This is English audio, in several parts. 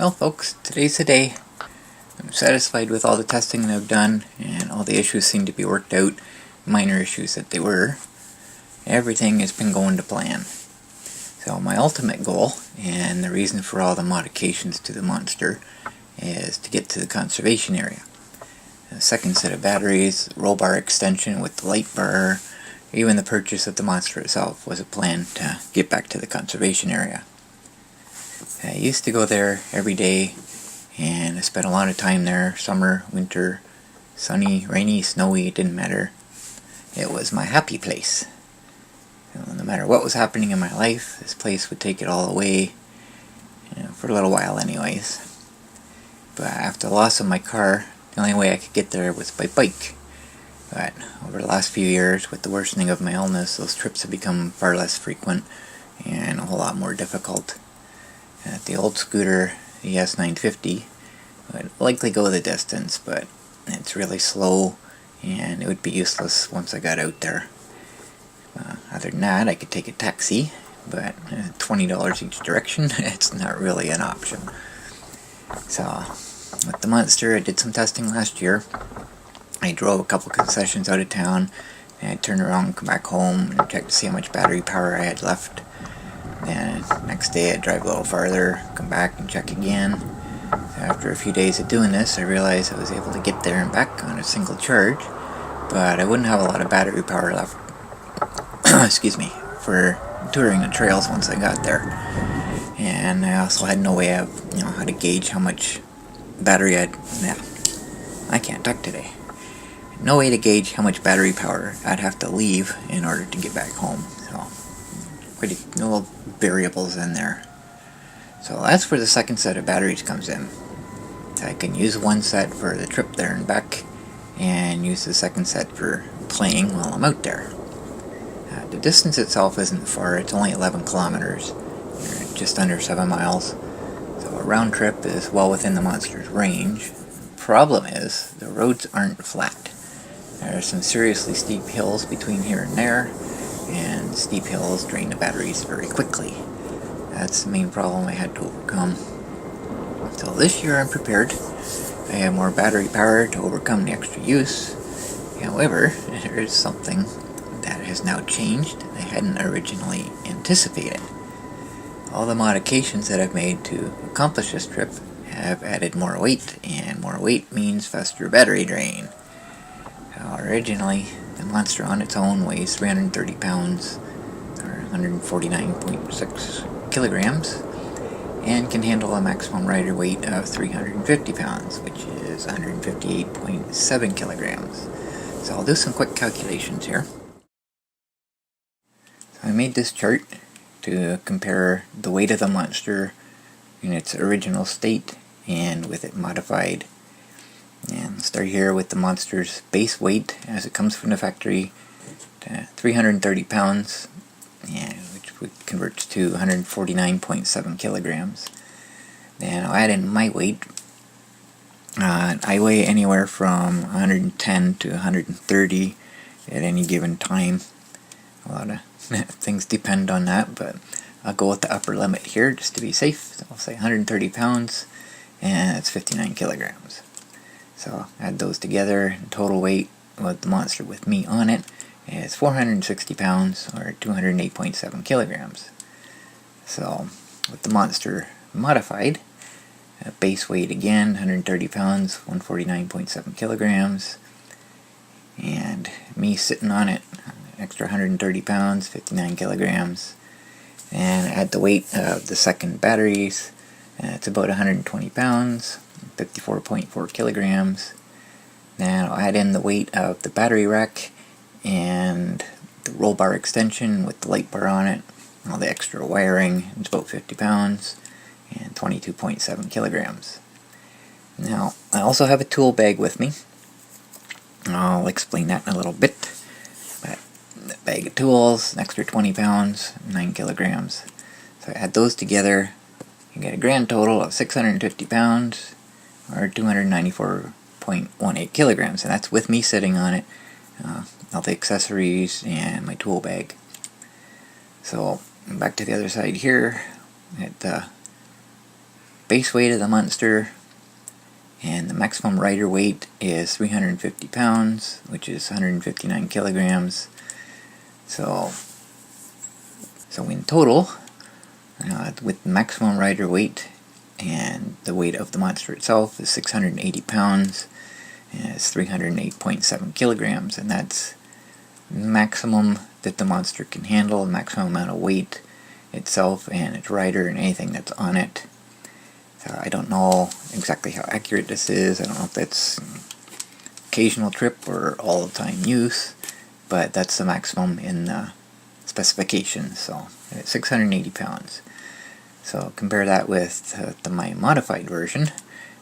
Well folks, today's the day. I'm satisfied with all the testing that I've done, and all the issues seem to be worked out, minor issues that they were. Everything has been going to plan. So my ultimate goal, and the reason for all the modifications to the Monster, is to get to the conservation area. The second set of batteries, roll bar extension with the light bar, even the purchase of the Monster itself was a plan to get back to the conservation area. I used to go there every day, and I spent a lot of time there, summer, winter, sunny, rainy, snowy, it didn't matter. It was my happy place. No matter what was happening in my life, this place would take it all away, for a little while anyways. But after the loss of my car, the only way I could get there was by bike. But over the last few years, with the worsening of my illness, those trips have become far less frequent and a whole lot more difficult. The old scooter, the S950, would likely go the distance, but it's really slow and it would be useless once I got out there. Other than that, I could take a taxi, but $20 each direction, it's not really an option. So, with the Monster, I did some testing last year. I drove a couple concessions out of town, and I turned around and come back home and checked to see how much battery power I had left. Then next day I'd drive a little farther, come back and check again. After a few days of doing this, I realized I was able to get there and back on a single charge, but I wouldn't have a lot of battery power left excuse me, for touring the trails once I got there. And I also had no way of, how to gauge how much battery I can't talk today. No way to gauge how much battery power I'd have to leave in order to get back home. So, pretty little variables in there. So that's where the second set of batteries comes in. So I can use one set for the trip there and back, and use the second set for playing while I'm out there. The distance itself isn't far, it's only 11 kilometers, just under 7 miles, so a round trip is well within the Monster's range. Problem is, the roads aren't flat. There are some seriously steep hills between here and there, and steep hills drain the batteries very quickly. That's the main problem I had to overcome. So this year I'm prepared. I have more battery power to overcome the extra use. However, there is something that has now changed I hadn't originally anticipated. All the modifications that I've made to accomplish this trip have added more weight, and more weight means faster battery drain. Originally, the Monster on its own weighs 330 pounds, or 149.6 kilograms, and can handle a maximum rider weight of 350 pounds, which is 158.7 kilograms. So I'll do some quick calculations here. I made this chart to compare the weight of the Monster in its original state and with it modified. And let's start here with the Monster's base weight as it comes from the factory to 330 pounds, which converts to 149.7 kilograms. Then I'll add in my weight. I weigh anywhere from 110 to 130 at any given time. A lot of things depend on that, but I'll go with the upper limit here just to be safe. So I'll say 130 pounds, and it's 59 kilograms. So add those together, total weight with the Monster with me on it is 460 pounds, or 208.7 kilograms. So with the Monster modified, base weight again, 130 pounds, 149.7 kilograms, and me sitting on it, extra 130 pounds, 59 kilograms, and add the weight of the second batteries, it's about 120 pounds, 54.4 kilograms. Then I'll add in the weight of the battery rack and the roll bar extension with the light bar on it, all the extra wiring, it's about 50 pounds and 22.7 kilograms. Now, I also have a tool bag with me. I'll explain that in a little bit. But the bag of tools, an extra 20 pounds, 9 kilograms. So I add those together, you get a grand total of 650 pounds, or 294.18 kilograms, and that's with me sitting on it, all the accessories, and my tool bag. So, back to the other side here, at the base weight of the monster, and the maximum rider weight is 350 pounds, which is 159 kilograms. So in total, with maximum rider weight and the weight of the monster itself is 680 pounds, and it's 308.7 kilograms, and that's maximum that the monster can handle, maximum amount of weight itself and its rider and anything that's on it. So I don't know exactly how accurate this is. I don't know if that's occasional trip or all the time use, but that's the maximum in the specifications. So it's 680 pounds. So compare that with my modified version.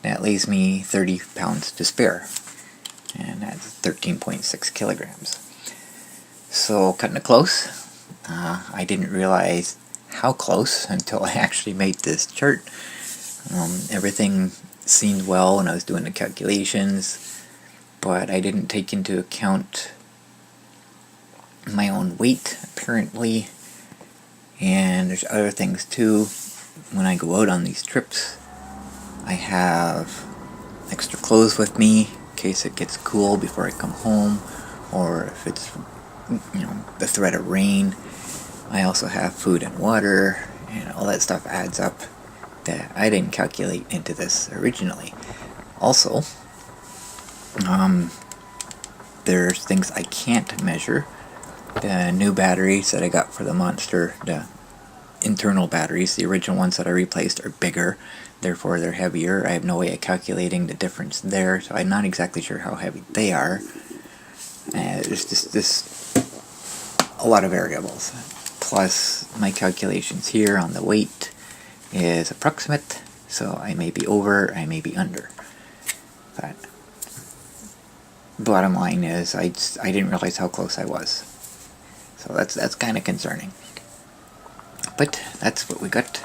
That leaves me 30 pounds to spare, and that's 13.6 kilograms. So cutting it close. I didn't realize how close until I actually made this chart. Everything seemed well when I was doing the calculations, but I didn't take into account my own weight, apparently, and there's other things too. When I go out on these trips, I have extra clothes with me in case it gets cool before I come home, or if it's, the threat of rain. I also have food and water, and all that stuff adds up that I didn't calculate into this originally. Also, there's things I can't measure. The new batteries that I got for the monster, the internal batteries, the original ones that I replaced, are bigger, therefore they're heavier. I have no way of calculating the difference there, so I'm not exactly sure how heavy they are. There's just a lot of variables. Plus, my calculations here on the weight is approximate, so I may be over, I may be under. But bottom line is, I didn't realize how close I was. So that's kind of concerning. But that's what we got.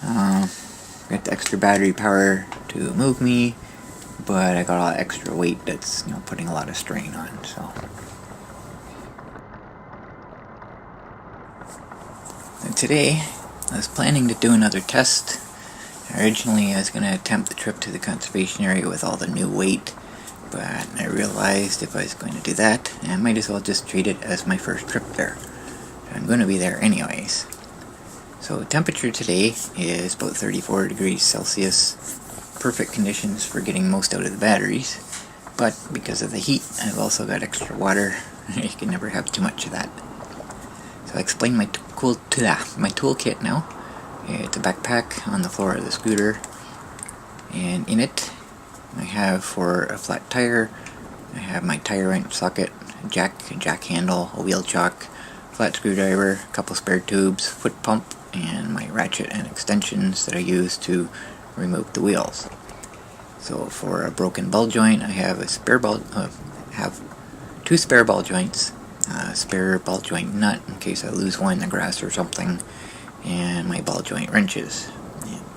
Got the extra battery power to move me, but I got all that extra weight that's putting a lot of strain on. So. And today, I was planning to do another test. Originally, I was going to attempt the trip to the conservation area with all the new weight, but I realized if I was going to do that, I might as well just treat it as my first trip there. I'm going to be there anyways. So temperature today is about 34 degrees Celsius. Perfect conditions for getting most out of the batteries. But because of the heat, I've also got extra water. You can never have too much of that. So I explain my toolkit now. It's a backpack on the floor of the scooter. And in it, I have for a flat tire, I have my tire wrench socket, a jack handle, a wheel chock, flat screwdriver, a couple spare tubes, foot pump, and my ratchet and extensions that I use to remove the wheels. So for a broken ball joint, I have two spare ball joints, a spare ball joint nut in case I lose one in the grass or something, and my ball joint wrenches.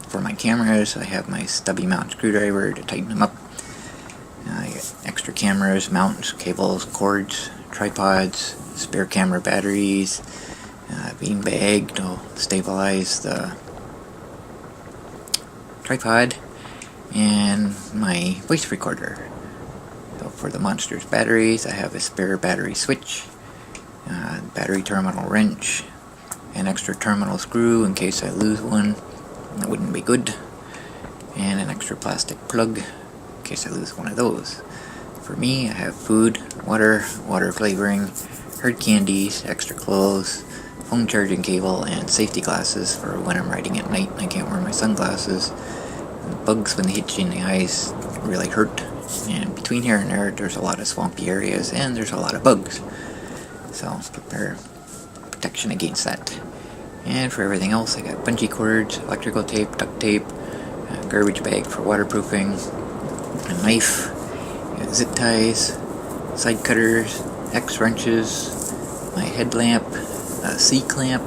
For my cameras, I have my stubby mount screwdriver to tighten them up. I got extra cameras, mounts, cables, cords, tripods, spare camera batteries, bean bag to stabilize the tripod, and my voice recorder. So for the monster's batteries, I have a spare battery switch, battery terminal wrench, an extra terminal screw in case I lose one. That wouldn't be good. And an extra plastic plug in case I lose one of those. For me, I have food, water flavoring, hard candies, extra clothes, phone charging cable, and safety glasses for when I'm riding at night and I can't wear my sunglasses. Bugs, when they hit you in the eyes, really hurt. And between here and there, there's a lot of swampy areas and there's a lot of bugs. So prepare protection against that. And for everything else, I got bungee cords, electrical tape, duct tape, a garbage bag for waterproofing, a knife, zip ties, side cutters, X wrenches, my headlamp, a C-clamp,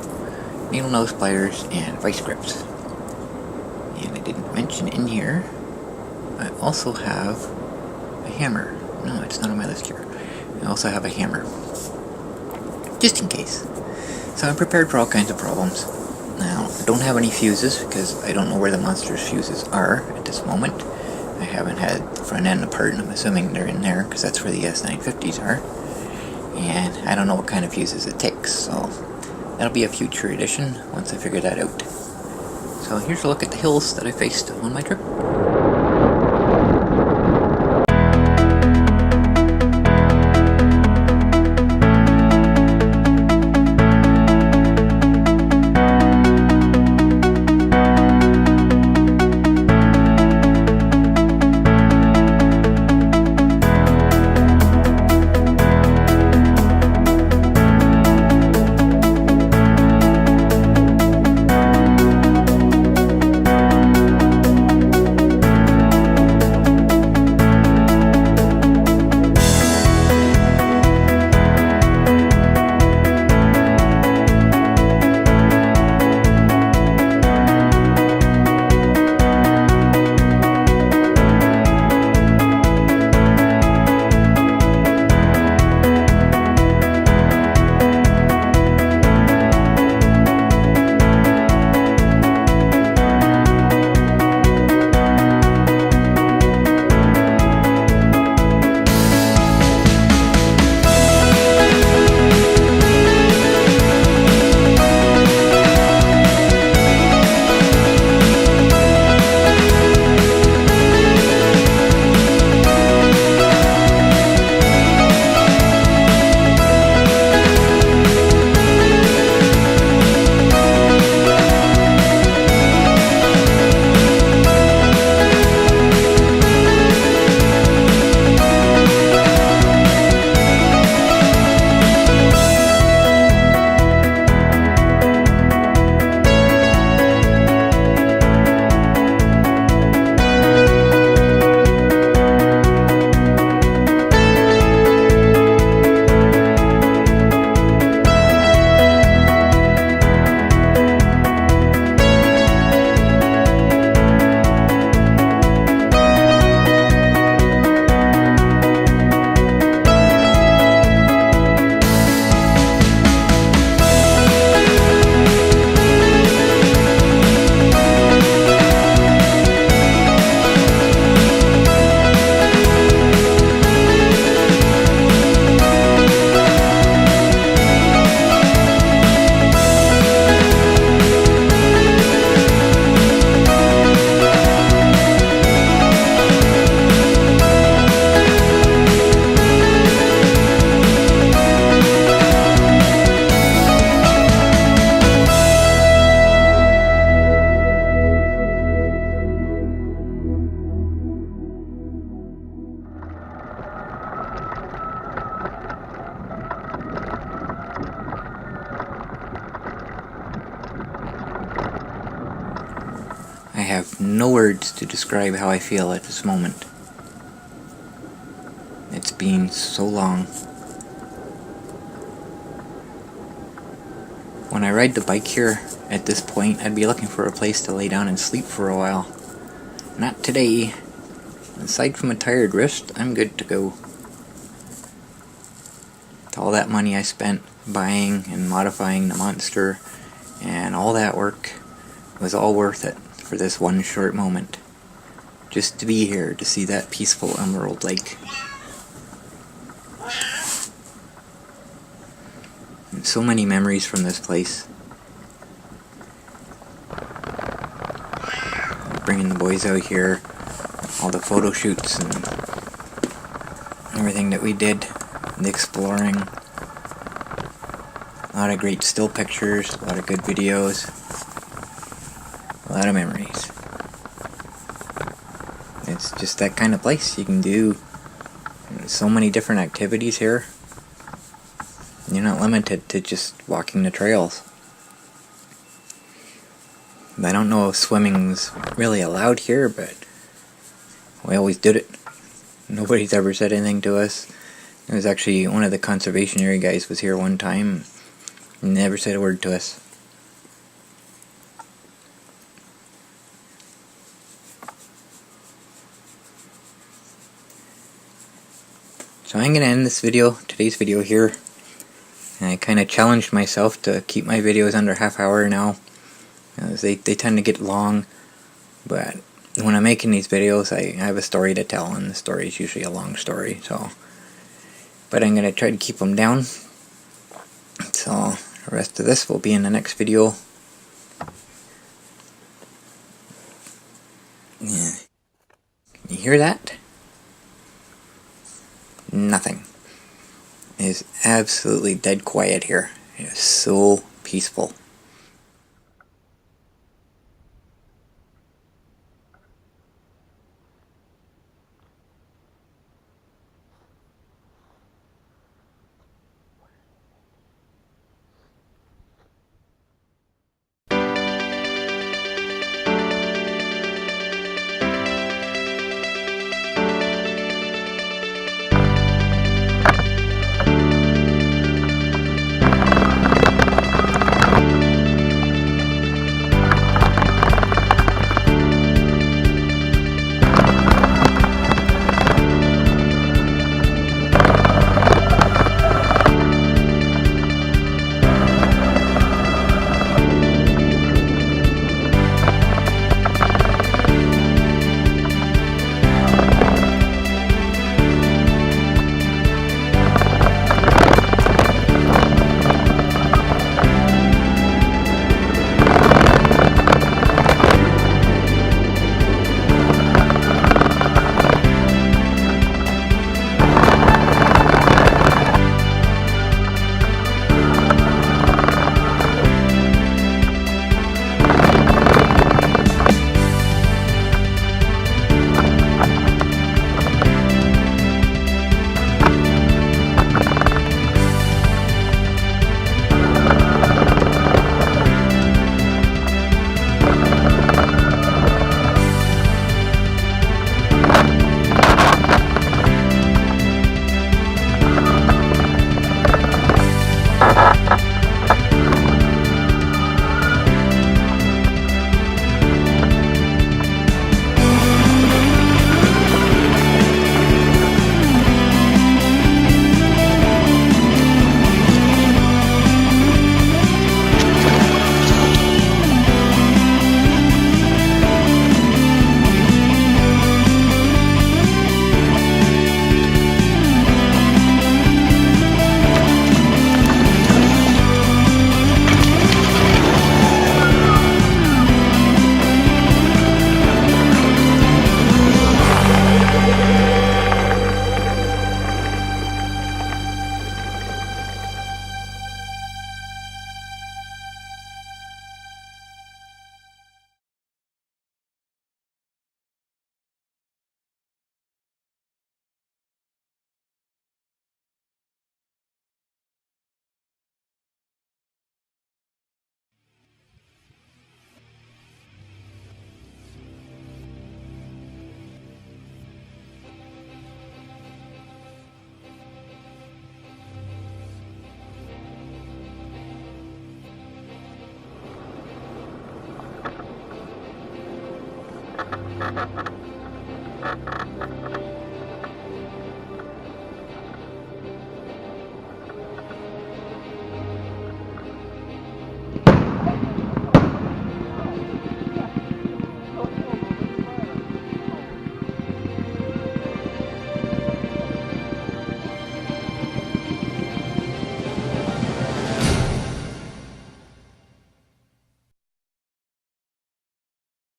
needle nose pliers, and vice grips. And I didn't mention in here, I also have a hammer. No, it's not on my list here. I also have a hammer, just in case. So I'm prepared for all kinds of problems. Now, I don't have any fuses because I don't know where the monster's fuses are at this moment. I haven't had the front end apart, and I'm assuming they're in there because that's where the S950s are. And I don't know what kind of fuses it takes, so that'll be a future edition once I figure that out. So here's a look at the hills that I faced on my trip. I have no words to describe how I feel at this moment. It's been so long. When I ride the bike here, at this point, I'd be looking for a place to lay down and sleep for a while. Not today. Aside from a tired wrist, I'm good to go. All that money I spent buying and modifying the monster and all that work was all worth it for this one short moment. Just to be here to see that peaceful emerald lake. And so many memories from this place. Bringing the boys out here, all the photo shoots and everything that we did, the exploring. A lot of great still pictures, a lot of good videos, a lot of memories. It's just that kind of place. You can do so many different activities here. You're not limited to just walking the trails. I don't know if swimming's really allowed here, but we always did it. Nobody's ever said anything to us. It was actually one of the conservation area guys was here one time and never said a word to us. So I'm going to end today's video here. I kind of challenged myself to keep my videos under half hour now. videos. They tend to get long, but when I'm making these videos, I have a story to tell, and the story is usually a long story. So, but I'm gonna try to keep them down. So the rest of this will be in the next video. Yeah. Can you hear that? Nothing. It is absolutely dead quiet here. It is so peaceful.